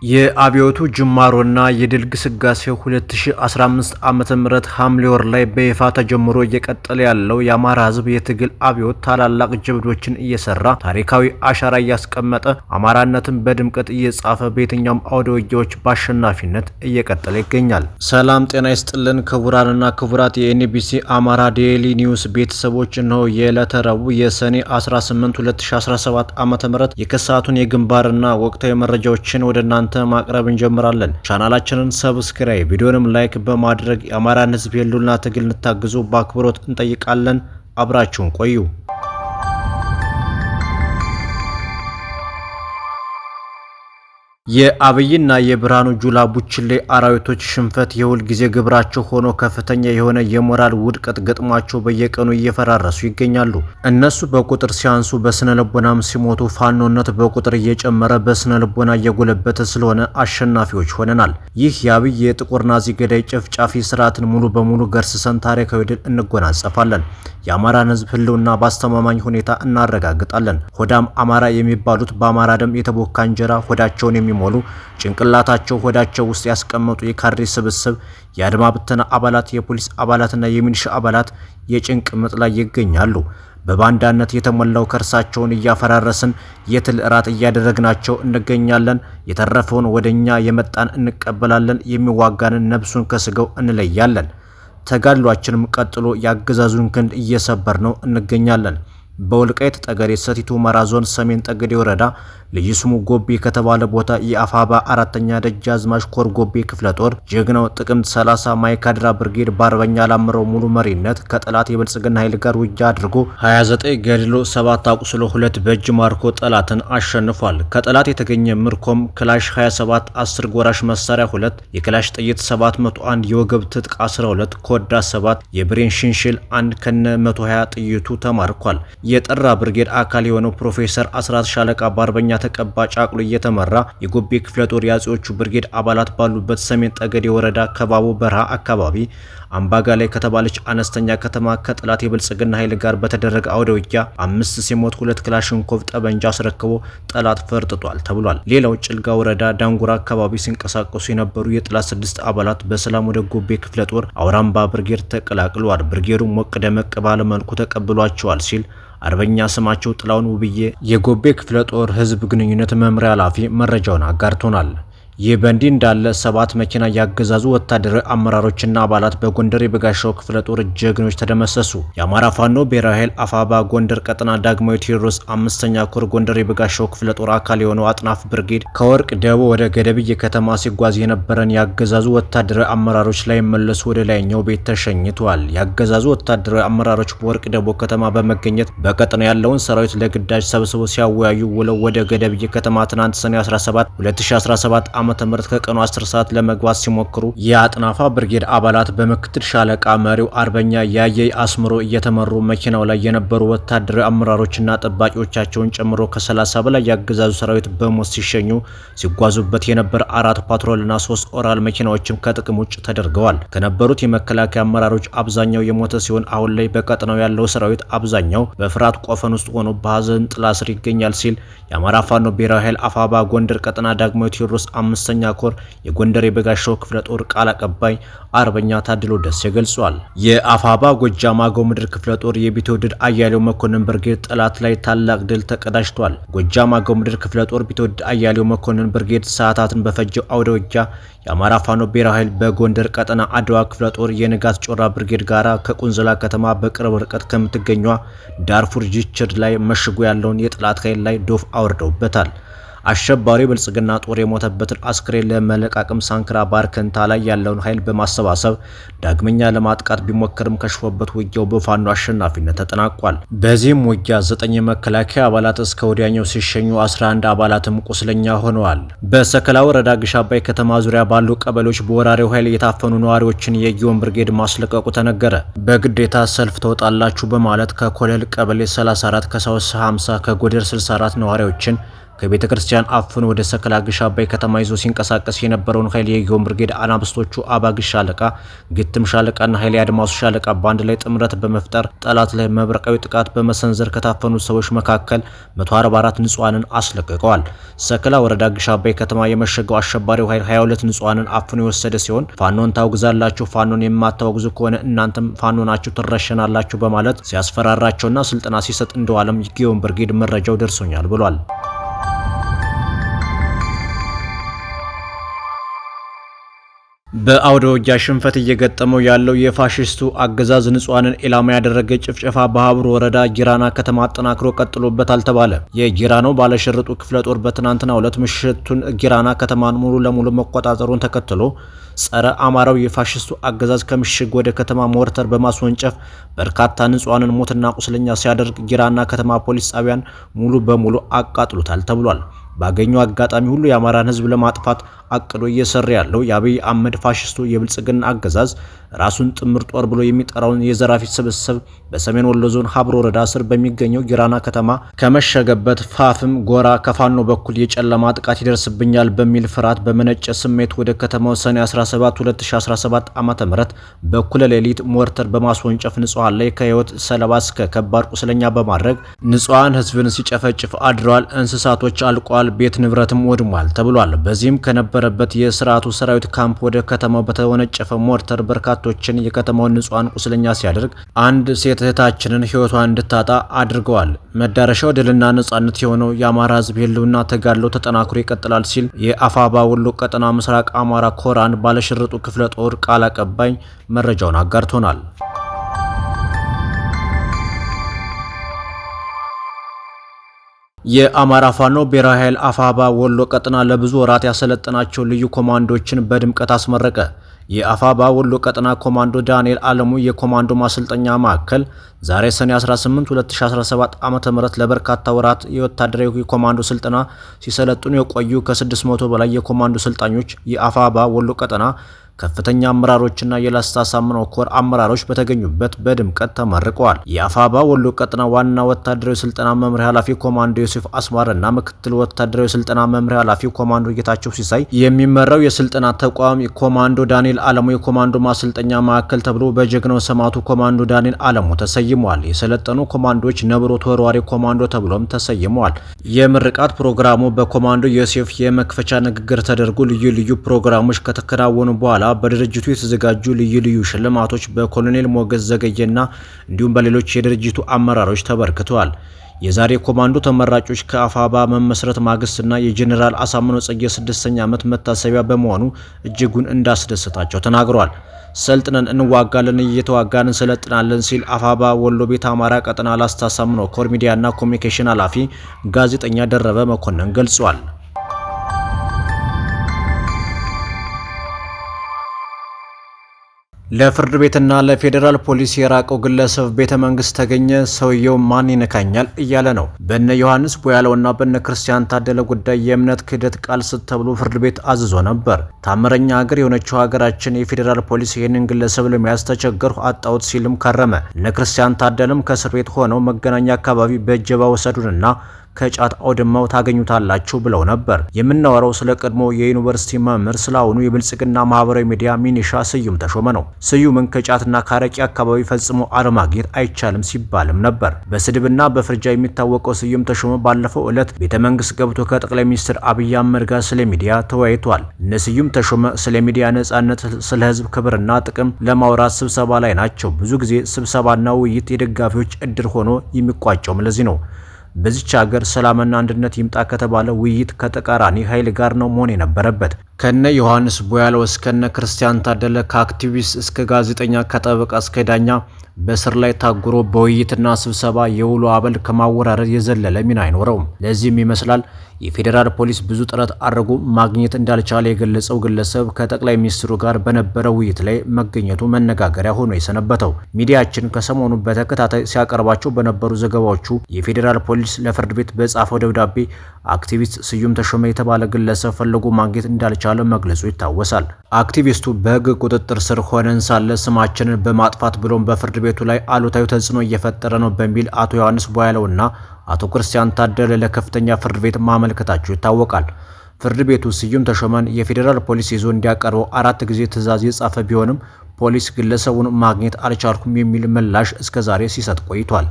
የአብዮቱ ጅማሮና የድል ግስጋሴው 2015 ዓመተ ምህረት ሐምሌ ወር ላይ በይፋ ተጀምሮ እየቀጠለ ያለው የአማራ ሕዝብ የትግል አብዮት ታላላቅ ጀብዶችን እየሰራ ታሪካዊ አሻራ እያስቀመጠ አማራነትን በድምቀት እየጻፈ በየትኛውም አውደ ውጊያዎች በአሸናፊነት እየቀጠለ ይገኛል። ሰላም ጤና ይስጥልን ክቡራንና ክቡራት የኤንቢሲ አማራ ዴይሊ ኒውስ ቤተሰቦች፣ እነሆ የዕለተ ረቡዕ የሰኔ 18 2017 ዓመተ ምህረት የከሰዓቱን የግንባርና ወቅታዊ መረጃዎችን ወደ እናንተ ማቅረብ እንጀምራለን። ቻናላችንን ሰብስክራይብ፣ ቪዲዮንም ላይክ በማድረግ የአማራን ሕዝብ የህልውና ትግል እንታግዙ በአክብሮት እንጠይቃለን። አብራችሁን ቆዩ። የአብይና የብርሃኑ ጁላ ቡችሌ አራዊቶች ሽንፈት የሁል ጊዜ ግብራቸው ሆኖ ከፍተኛ የሆነ የሞራል ውድቀት ገጥሟቸው በየቀኑ እየፈራረሱ ይገኛሉ። እነሱ በቁጥር ሲያንሱ በስነ ልቦናም ሲሞቱ፣ ፋኖነት በቁጥር እየጨመረ በስነ ልቦና እየጎለበተ ስለሆነ አሸናፊዎች ሆነናል። ይህ የአብይ የጥቁር ናዚ ገዳይ ጨፍጫፊ ስርዓትን ሙሉ በሙሉ ገርስሰን ታሪካዊ ድል እንጎናጸፋለን። የአማራን ህዝብ ህልውና በአስተማማኝ ሁኔታ እናረጋግጣለን። ሆዳም አማራ የሚባሉት በአማራ ደም የተቦካ እንጀራ ሆዳቸውን የሚሞሉ ጭንቅላታቸው ሆዳቸው ውስጥ ያስቀመጡ የካድሬ ስብስብ የአድማ ብተና አባላት፣ የፖሊስ አባላትና የሚሊሻ አባላት የጭንቅ ምጥ ላይ ይገኛሉ። በባንዳነት የተሞላው ከርሳቸውን እያፈራረስን የትል እራት እያደረግናቸው እንገኛለን። የተረፈውን ወደኛ የመጣን እንቀበላለን። የሚዋጋንን ነብሱን ከስጋው እንለያለን። ተጋድሏችንም ቀጥሎ ያገዛዙን ክንድ እየሰበር ነው እንገኛለን። በወልቃይት ጠገዴ ሰቲት ሁመራ ዞን ሰሜን ጠገዴ ወረዳ ልዩ ስሙ ጎቤ ከተባለ ቦታ የአፋባ አራተኛ ደጃዝማች ኮር ጎቤ ክፍለ ጦር ጀግናው ጥቅምት 30 ማይካድራ ብርጌድ በአርበኛ ላምረው ሙሉ መሪነት ከጠላት የብልጽግና ኃይል ጋር ውጊያ አድርጎ 29 ገድሎ 7 አቁስሎ 2 በእጅ ማርኮ ጠላትን አሸንፏል። ከጠላት የተገኘ ምርኮም ክላሽ 27፣ 10 ጎራሽ መሳሪያ 2፣ የክላሽ ጥይት 701፣ የወገብ ትጥቅ 12፣ ኮዳ 7፣ የብሬን ሽንሽል 1 ከነ 120 ጥይቱ ተማርኳል። የጠራ ብርጌድ አካል የሆነው ፕሮፌሰር አስራት ሻለቃ በአርበኛ ተቀባጭ አቅሎ እየተመራ የጎቤ ክፍለ ጦር የአጼዎቹ ብርጌድ አባላት ባሉበት ሰሜን ጠገዴ ወረዳ ከባቦ በረሃ አካባቢ አምባጋ ላይ ከተባለች አነስተኛ ከተማ ከጠላት የብልጽግና ኃይል ጋር በተደረገ አውደ ውጊያ 5 ሲሞት 2 ክላሽንኮቭ ጠበንጃ አስረክቦ ጠላት ፈርጥጧል ተብሏል። ሌላው ጭልጋ ወረዳ ዳንጉራ አካባቢ ሲንቀሳቀሱ የነበሩ የጠላት 6 አባላት በሰላም ወደ ጎቤ ክፍለ ጦር አውራምባ ብርጌድ ተቀላቅለዋል። ብርጌዱ ሞቅ ደመቅ ባለ መልኩ ተቀብሏቸዋል ሲል አርበኛ ስማቸው ጥላውን ውብዬ የጎቤ ክፍለ ጦር ህዝብ ግንኙነት መምሪያ ኃላፊ መረጃውን አጋርቶናል። ይህ በእንዲህ እንዳለ 7 መኪና ያገዛዙ ወታደራዊ አመራሮችና አባላት በጎንደር የበጋሻው ክፍለ ጦር ጀግኖች ተደመሰሱ። የአማራ ፋኖ ብሔራዊ ኃይል አፋባ ጎንደር ቀጠና ዳግማዊ ቴዎድሮስ 5ኛ ኮር ጎንደር የበጋሻው ክፍለ ጦር አካል የሆነው አጥናፍ ብርጌድ ከወርቅ ደቦ ወደ ገደብዬ ከተማ ሲጓዝ የነበረን ያገዛዙ ወታደራዊ አመራሮች ላይ መለሱ ወደ ላይኛው ቤት ተሸኝቷል። ያገዛዙ ወታደራዊ አመራሮች በወርቅ ደቦ ከተማ በመገኘት በቀጠና ያለውን ሰራዊት ለግዳጅ ሰብስበው ሲያወያዩ ውለው ወደ ገደብዬ ከተማ ትናንት ሰኔ 17 2017 ዓመተ ምህረት ከቀኑ 10 ሰዓት ለመግባት ሲሞክሩ የአጥናፋ ብርጌድ አባላት በምክትል ሻለቃ መሪው አርበኛ ያየይ አስምሮ እየተመሩ መኪናው ላይ የነበሩ ወታደራዊ አመራሮችና ጠባቂዎቻቸውን ጨምሮ ከ30 በላይ ያገዛዙ ሰራዊት በሞት ሲሸኙ ሲጓዙበት የነበረ 4 ፓትሮልና 3 ኦራል መኪናዎችም ከጥቅም ውጭ ተደርገዋል። ከነበሩት የመከላከያ አመራሮች አብዛኛው የሞተ ሲሆን አሁን ላይ በቀጠናው ያለው ሰራዊት አብዛኛው በፍርሃት ቆፈን ውስጥ ሆኖ በሀዘን ጥላ ስር ይገኛል ሲል የአማራ ፋኖ ብሔራዊ ኃይል አፋባ ጎንደር ቀጠና ዳግማዊ ቴዎድሮስ 5ኛ ኮር የጎንደር የበጋሻው ክፍለ ጦር ቃል አቀባይ አርበኛ ታድሎ ደሴ ገልጿል። የአፋባ ጎጃም አገው ምድር ክፍለ ጦር የቢትወደድ አያሌው መኮንን ብርጌድ ጠላት ላይ ታላቅ ድል ተቀዳጅቷል። ጎጃም አገው ምድር ክፍለ ጦር ቢትወደድ አያሌው መኮንን ብርጌድ ሰዓታትን በፈጀው አውደ ውጊያ የአማራ ፋኖ ብሔራዊ ኃይል በጎንደር ቀጠና አድዋ ክፍለ ጦር የንጋት ጮራ ብርጌድ ጋራ ከቁንዝላ ከተማ በቅርብ ርቀት ከምትገኘ ዳርፉር ጅችር ላይ መሽጎ ያለውን የጠላት ኃይል ላይ ዶፍ አውርደውበታል። አሸባሪው ብልጽግና ጦር የሞተበትን አስክሬን ለመለቃቀም ሳንክራ ባርከንታ ላይ ያለውን ኃይል በማሰባሰብ ዳግመኛ ለማጥቃት ቢሞክርም ከሽፎበት ውጊያው በፋኖ አሸናፊነት ተጠናቋል። በዚህም ውጊያ 9 የመከላከያ አባላት እስከ ወዲያኛው ሲሸኙ 11 አባላትም ቁስለኛ ሆነዋል። በሰከላ ወረዳ ግሽ አባይ ከተማ ዙሪያ ባሉ ቀበሌዎች በወራሪው ኃይል የታፈኑ ነዋሪዎችን የጊዮን ብርጌድ ማስለቀቁ ተነገረ። በግዴታ ሰልፍ ተወጣላችሁ በማለት ከኮለል ቀበሌ 34 ከሳውስ 50 ከጎደር 64 ነዋሪዎችን ከቤተክርስቲያን አፍኖ ወደ ሰከላ ግሽ አባይ ከተማ ይዞ ሲንቀሳቀስ የነበረውን ኃይል የጊዮን ብርጌድ አናብስቶቹ አባግሽ ሻለቃ፣ ግትም ሻለቃና ኃይሌ አድማሱ ሻለቃ ባንድ ላይ ጥምረት በመፍጠር ጠላት ላይ መብረቃዊ ጥቃት በመሰንዘር ከታፈኑ ሰዎች መካከል 144 ንጹሃንን አስለቅቀዋል። ሰከላ ወረዳ ግሽ አባይ ከተማ የመሸገው አሸባሪው ኃይል 22 ንጹሃንን አፍኖ የወሰደ ሲሆን ፋኖን ታውግዛላችሁ፣ ፋኖን የማታወግዙ ከሆነ እናንተም ፋኖ ናችሁ ትረሸናላችሁ በማለት ሲያስፈራራቸውና ስልጠና ሲሰጥ እንደዋለም ጊዮን ብርጌድ መረጃው ደርሶኛል ብሏል። በአውደ ውጊያ ሽንፈት እየገጠመው ያለው የፋሺስቱ አገዛዝ ንጹሃንን ኢላማ ያደረገ ጭፍጨፋ በሀብሩ ወረዳ ጊራና ከተማ አጠናክሮ ቀጥሎበታል ተባለ። የጊራናው ባለሽርጡ ክፍለ ጦር በትናንትናው ዕለት ምሽቱን ጊራና ከተማን ሙሉ ለሙሉ መቆጣጠሩን ተከትሎ ጸረ አማራው የፋሺስቱ አገዛዝ ከምሽግ ወደ ከተማ ሞርተር በማስወንጨፍ በርካታ ንጹሃንን ሞትና ቁስለኛ ሲያደርግ ጊራና ከተማ ፖሊስ ጣቢያን ሙሉ በሙሉ አቃጥሎታል ተብሏል። ባገኘው አጋጣሚ ሁሉ የአማራን ሕዝብ ለማጥፋት አቅዶ እየሰራ ያለው የአብይ አህመድ ፋሺስቱ የብልጽግና አገዛዝ ራሱን ጥምር ጦር ብሎ የሚጠራውን የዘራፊ ስብስብ በሰሜን ወሎ ዞን ሀብሮ ወረዳ ስር በሚገኘው ጊራና ከተማ ከመሸገበት ፋፍም ጎራ ከፋኖ በኩል የጨለማ ጥቃት ይደርስብኛል በሚል ፍርሃት በመነጨ ስሜት ወደ ከተማው ሰኔ 17 2017 ዓ.ም በኩለ ሌሊት ሞርተር በማስወንጨፍ ንጹሃን ላይ ከህይወት ሰለባ እስከ ከባድ ቁስለኛ በማድረግ ንጹሃን ህዝብን ሲጨፈጭፍ አድረዋል። እንስሳቶች አልቋል፣ ቤት ንብረትም ወድሟል ተብሏል። በዚህም ከነበረበት የስርዓቱ ሰራዊት ካምፕ ወደ ከተማው በተወነጨፈ ሞርተር በርካቶችን የከተማውን ንጹሃን ቁስለኛ ሲያደርግ አንድ ሴት እህታችንን ህይወቷን እንድታጣ አድርገዋል። መዳረሻው ድልና ነጻነት የሆነው የአማራ ህዝብ ህልውና ተጋድሎ ተጠናክሮ ይቀጥላል ሲል የአፋባ ወሎ ቀጠና ምስራቅ አማራ ኮር አንድ ባለሽርጡ ክፍለ ጦር ቃል አቀባይ መረጃውን አጋርቶናል። የአማራ ፋኖ ብሔራዊ ኃይል አፋባ ወሎ ቀጠና ለብዙ ወራት ያሰለጠናቸው ልዩ ኮማንዶችን በድምቀት አስመረቀ። የአፋባ ወሎ ቀጠና ኮማንዶ ዳንኤል አለሙ የኮማንዶ ማሰልጠኛ ማዕከል ዛሬ ሰኔ 18 2017 ዓ.ም ለበርካታ ወራት የወታደራዊ ኮማንዶ ስልጠና ሲሰለጥኑ የቆዩ ከ600 በላይ የኮማንዶ ሰልጣኞች የአፋባ ወሎ ቀጠና ከፍተኛ አመራሮችና የላስታ ሳምነው ኮር አመራሮች በተገኙበት በድምቀት ተመርቀዋል። የአፋባ ወሎ ቀጠና ዋና ወታደራዊ ስልጠና መምሪያ ኃላፊ ኮማንዶ ዮሴፍ አስማረና ምክትል ወታደራዊ ስልጠና መምሪያ ኃላፊ ኮማንዶ ጌታቸው ሲሳይ የሚመራው የስልጠና ተቋም ኮማንዶ ዳንኤል አለሙ የኮማንዶ ማሰልጠኛ ማዕከል ተብሎ በጀግናው ሰማዕቱ ኮማንዶ ዳንኤል አለሙ ተሰይመዋል። የሰለጠኑ ኮማንዶዎች ነብሮ ተወርዋሪ ኮማንዶ ተብሎም ተሰይመዋል። የምርቃት ፕሮግራሙ በኮማንዶ ዮሴፍ የመክፈቻ ንግግር ተደርጎ ልዩ ልዩ ፕሮግራሞች ከተከናወኑ በኋላ በድርጅቱ የተዘጋጁ ልዩ ልዩ ሽልማቶች በኮሎኔል ሞገስ ዘገየና እንዲሁም በሌሎች የድርጅቱ አመራሮች ተበርክተዋል። የዛሬ ኮማንዶ ተመራጮች ከአፋባ መመስረት ማግስትና የጄኔራል አሳምነው ጽጌ 6ኛ ዓመት መታሰቢያ በመሆኑ እጅጉን እንዳስደሰታቸው ተናግረዋል። ሰልጥነን እንዋጋለን፣ እየተዋጋን እንሰለጥናለን ሲል አፋባ ወሎ ቤት አማራ ቀጠና ላስታ ሳምነው ኮር ሚዲያና ኮሚኒኬሽን ኃላፊ ጋዜጠኛ ደረበ መኮንን ገልጿል። ለፍርድ ቤትና ለፌዴራል ፖሊስ የራቀው ግለሰብ ቤተ መንግስት ተገኘ። ሰውየው ማን ይነካኛል እያለ ነው። በነ ዮሐንስ ቦያለውና በነ ክርስቲያን ታደለ ጉዳይ የእምነት ክህደት ቃል ስጥ ተብሎ ፍርድ ቤት አዝዞ ነበር። ታምረኛ ሀገር የሆነችው ሀገራችን የፌዴራል ፖሊስ ይህንን ግለሰብ ለመያዝ ተቸገርሁ አጣሁት ሲልም ከረመ። እነ ክርስቲያን ታደለም ከእስር ቤት ሆነው መገናኛ አካባቢ በእጀባ ወሰዱንና ከጫት አውድማው ታገኙታላችሁ ብለው ነበር። የምናወራው ስለ ቀድሞ የዩኒቨርሲቲ መምህር ስለአሁኑ የብልጽግና ማህበራዊ ሚዲያ ሚኒሻ ስዩም ተሾመ ነው። ስዩምን ከጫትና ካረቂ አካባቢ ፈጽሞ አለማግኘት አይቻልም ሲባልም ነበር። በስድብና በፍርጃ የሚታወቀው ስዩም ተሾመ ባለፈው ዕለት ቤተ መንግስት ገብቶ ከጠቅላይ ሚኒስትር አብይ አህመድ ጋር ስለ ሚዲያ ተወያይቷል። እነ ስዩም ተሾመ ስለ ሚዲያ ነጻነት፣ ስለ ህዝብ ክብርና ጥቅም ለማውራት ስብሰባ ላይ ናቸው። ብዙ ጊዜ ስብሰባና ውይይት የደጋፊዎች እድር ሆኖ የሚቋጨውም ለዚህ ነው። በዚች ሀገር ሰላምና አንድነት ይምጣ ከተባለ ውይይት ከተቃራኒ ኃይል ጋር ነው መሆን የነበረበት። ከነ ዮሐንስ ቦያለው እስከነ ክርስቲያን ታደለ ከአክቲቪስት እስከ ጋዜጠኛ ከጠበቃ እስከ ዳኛ በስር ላይ ታጉሮ በውይይትና ስብሰባ የውሎ አበል ከማወራረድ የዘለለ ሚና አይኖረውም። ለዚህም ይመስላል የፌዴራል ፖሊስ ብዙ ጥረት አድርጎ ማግኘት እንዳልቻለ የገለጸው ግለሰብ ከጠቅላይ ሚኒስትሩ ጋር በነበረው ውይይት ላይ መገኘቱ መነጋገሪያ ሆኖ የሰነበተው። ሚዲያችን ከሰሞኑ በተከታታይ ሲያቀርባቸው በነበሩ ዘገባዎቹ የፌዴራል ፖሊስ ለፍርድ ቤት በጻፈው ደብዳቤ አክቲቪስት ስዩም ተሾመ የተባለ ግለሰብ ፈልጎ ማግኘት እንዳልቻለ መግለጹ ይታወሳል። አክቲቪስቱ በሕግ ቁጥጥር ስር ሆነን ሳለ ስማችንን በማጥፋት ብሎም በፍርድ ቤቱ ላይ አሉታዊ ተጽዕኖ እየፈጠረ ነው በሚል አቶ ዮሐንስ ቦያለውና አቶ ክርስቲያን ታደለ ለከፍተኛ ፍርድ ቤት ማመልከታቸው ይታወቃል። ፍርድ ቤቱ ስዩም ተሾመን የፌዴራል ፖሊስ ይዞ እንዲያቀርበው 4 ጊዜ ትዕዛዝ የጻፈ ቢሆንም ፖሊስ ግለሰቡን ማግኘት አልቻልኩም የሚል ምላሽ እስከዛሬ ሲሰጥ ቆይቷል።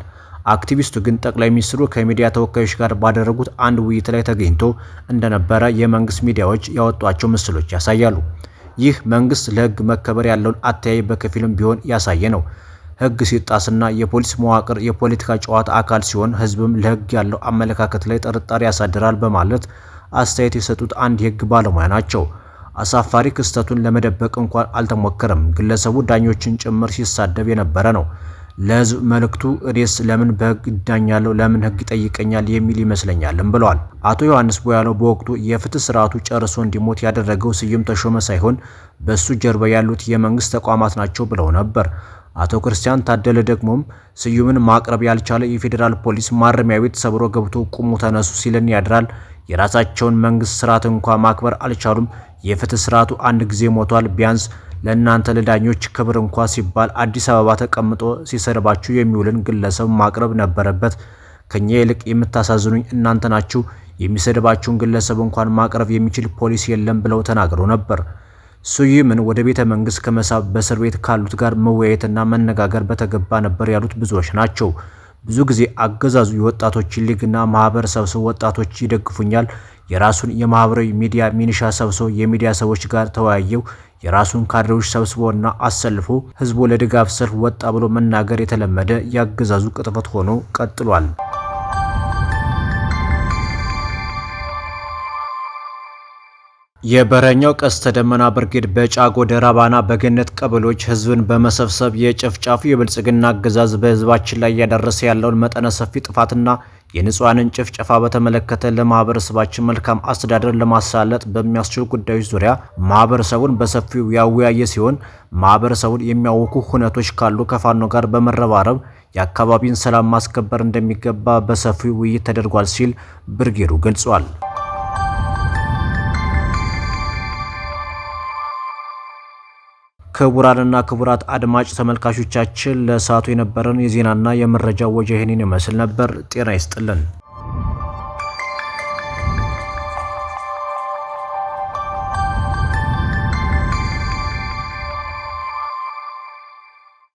አክቲቪስቱ ግን ጠቅላይ ሚኒስትሩ ከሚዲያ ተወካዮች ጋር ባደረጉት አንድ ውይይት ላይ ተገኝቶ እንደነበረ የመንግስት ሚዲያዎች ያወጧቸው ምስሎች ያሳያሉ። ይህ መንግስት ለህግ መከበር ያለውን አተያይ በከፊልም ቢሆን ያሳየ ነው። ህግ ሲጣስና የፖሊስ መዋቅር የፖለቲካ ጨዋታ አካል ሲሆን ህዝብም ለህግ ያለው አመለካከት ላይ ጥርጣሬ ያሳድራል በማለት አስተያየት የሰጡት አንድ የህግ ባለሙያ ናቸው። አሳፋሪ ክስተቱን ለመደበቅ እንኳን አልተሞከረም። ግለሰቡ ዳኞችን ጭምር ሲሳደብ የነበረ ነው። ለህዝብ መልእክቱ እኔስ ለምን በህግ እዳኛለሁ፣ ለምን ህግ ይጠይቀኛል የሚል ይመስለኛልም ብለዋል። አቶ ዮሐንስ ቦያለው በወቅቱ የፍትህ ስርዓቱ ጨርሶ እንዲሞት ያደረገው ስዩም ተሾመ ሳይሆን በሱ ጀርባ ያሉት የመንግስት ተቋማት ናቸው ብለው ነበር። አቶ ክርስቲያን ታደለ ደግሞም ስዩምን ማቅረብ ያልቻለ የፌዴራል ፖሊስ ማረሚያ ቤት ሰብሮ ገብቶ ቁሙ ተነሱ ሲለን ያድራል። የራሳቸውን መንግስት ስርዓት እንኳን ማክበር አልቻሉም። የፍትህ ስርዓቱ አንድ ጊዜ ሞቷል። ቢያንስ ለእናንተ ለዳኞች ክብር እንኳን ሲባል አዲስ አበባ ተቀምጦ ሲሰድባችሁ የሚውልን ግለሰብ ማቅረብ ነበረበት። ከኛ ይልቅ የምታሳዝኑኝ እናንተ ናችሁ። የሚሰድባችሁን ግለሰብ እንኳን ማቅረብ የሚችል ፖሊስ የለም ብለው ተናግረው ነበር። ስዩምን ወደ ቤተ መንግስት ከመሳብ በእስር ቤት ካሉት ጋር መወያየትና መነጋገር በተገባ ነበር ያሉት ብዙዎች ናቸው። ብዙ ጊዜ አገዛዙ የወጣቶችን ሊግና ማህበር ሰብስቦ ወጣቶች ይደግፉኛል፣ የራሱን የማህበራዊ ሚዲያ ሚኒሻ ሰብስቦ የሚዲያ ሰዎች ጋር ተወያየው፣ የራሱን ካድሬዎች ሰብስቦና አሰልፎ ህዝቡ ለድጋፍ ሰልፍ ወጣ ብሎ መናገር የተለመደ ያገዛዙ ቅጥፈት ሆኖ ቀጥሏል። የበረኛው ቀስተ ደመና ብርጌድ በጫጎ ደራባና በገነት ቀበሌዎች ህዝብን በመሰብሰብ የጨፍጫፉ የብልጽግና አገዛዝ በህዝባችን ላይ ያደረሰ ያለውን መጠነ ሰፊ ጥፋትና የንጹሃንን ጭፍጨፋ በተመለከተ ለማህበረሰባችን መልካም አስተዳደር ለማሳለጥ በሚያስችሉ ጉዳዮች ዙሪያ ማህበረሰቡን በሰፊው ያወያየ ሲሆን ማህበረሰቡን የሚያውኩ ሁነቶች ካሉ ከፋኖ ጋር በመረባረብ የአካባቢን ሰላም ማስከበር እንደሚገባ በሰፊው ውይይት ተደርጓል ሲል ብርጌዱ ገልጿል። ክቡራንና ክቡራት አድማጭ ተመልካቾቻችን ለሰዓቱ የነበረን የዜናና የመረጃ ወጃ ይህንን ይመስል ነበር። ጤና ይስጥልን።